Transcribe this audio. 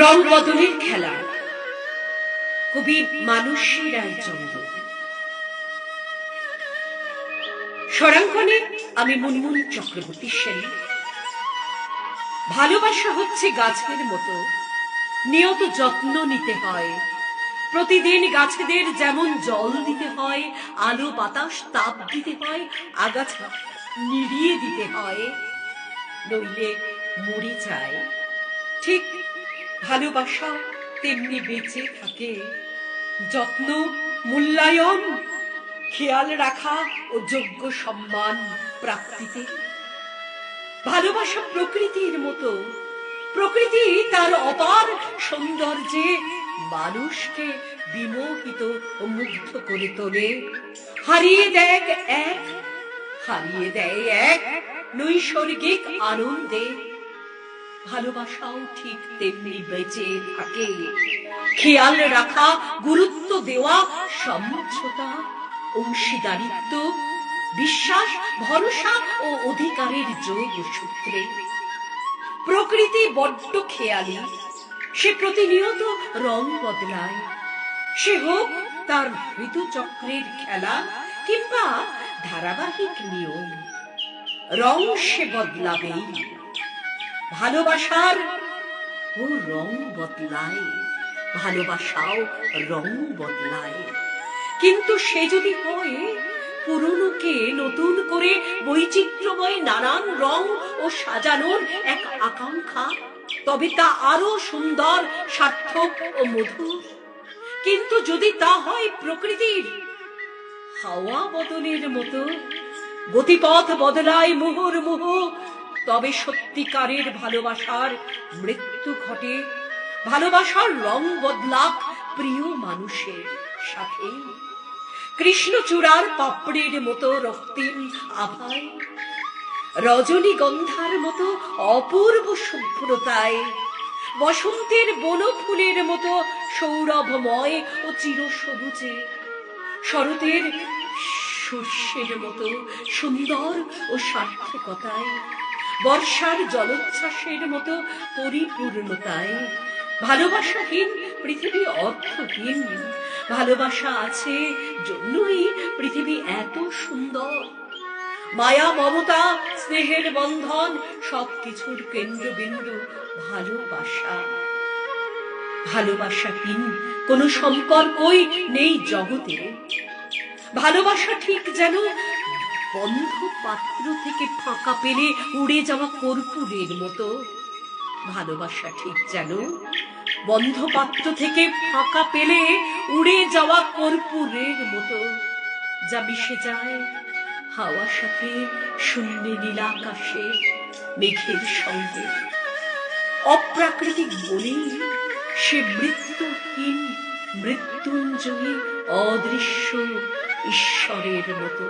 রং বদলের খেলা, কবি মানসী রায়চন্দ্র। স্বরাঙ্কনে আমি মুনমুন চক্রবর্তী সেন। ভালোবাসা হচ্ছে গাছের মতো, নিয়ত যত্ন নিতে হয়। প্রতিদিন গাছেদের যেমন জল দিতে হয়, আলো বাতাস তাপ দিতে হয়, আগাছা নিড়িয়ে দিতে হয়, নইলে মরে যায়। ঠিক ভালোবাসা তেমনি বেঁচে থাকে যত্ন, মূল্যায়ন, খেয়াল রাখা ও যোগ্য সম্মান প্রাপ্তিতে। ভালোবাসা প্রকৃতির মতো, প্রকৃতি তার অপার সৌন্দর্যে মানুষকে বিমোহিত ও মুগ্ধ করে তোলে। হারিয়ে দেয় এক নৈসর্গিক আনন্দে। ভালোবাসাও ঠিক তেমনি বেঁচে থাকে খেয়াল রাখা, গুরুত্ব দেওয়া, সমঝোতা, অংশীদারিত্ব, বিশ্বাস, ভরসা ও অধিকারের যোগ সূত্রে। প্রকৃতি বড্ড খেয়ালি, সে প্রতিনিয়ত রং বদলায়। সে হোক তার ঋতুচক্রের খেলা কিংবা ধারাবাহিক নিয়ম, রং সে বদলাবেই। ভালোবাসার ও রং বদলায়, ভালোবাসাও রং বদলায়। কিন্তু সে যদি হয় পুরনোকে নতুন করে বৈচিত্র্যময় নানান রং ও সাজানোর এক আকাঙ্ক্ষা, তবে তা আরো সুন্দর, সার্থক ও মধুর। কিন্তু যদি তা হয় প্রকৃতির হাওয়া বদলের মতো, গতিপথ বদলায় মুহুর্মুহু, তবে সত্যিকারের ভালোবাসার মৃত্যু ঘটে। ভালোবাসার রং বদলাক প্রিয় মানুষের সাথে। কৃষ্ণচূড়ার পাপড়ির মতো রক্তিম আভায়, রজনীগন্ধার মতো অপূর্ব শুভ্রতায়, বসন্তের বনফুলের মতো সৌরভময় ও চিরসবুজে, শরতের শস্যের মতো সুন্দর ও সার্থকতায়, বর্ষার জলোচ্ছ্বাসের মতো পরিপূর্ণতায়। ভালোবাসাহীন পৃথিবী অর্থহীন। ভালোবাসা আছে জন্যই পৃথিবী এত সুন্দর। মায়া, মমতা, স্নেহের বন্ধন সবকিছুর কেন্দ্রবিন্দু ভালোবাসা। ভালোবাসাহীন কোন সম্পর্কই নেই জগতে। ভালোবাসা ঠিক যেন বন্ধ পাত্র থেকে ফাঁকা পেলে উড়ে যাওয়া কর্পূরের মতো। ভালোবাসা ঠিক যেন বন্ধ পাত্র থেকে ফাঁকা পেলে উড়ে যাওয়া কর্পূরের মতো, যা মিশে যায় হাওয়ার সাথে, শূন্য নীলাকাশে মেঘের সঙ্গে। অপ্রাকৃতিক বলেই সে মৃত্যুহীন, মৃত্যুঞ্জয়ী, অদৃশ্য ঈশ্বরের মতো।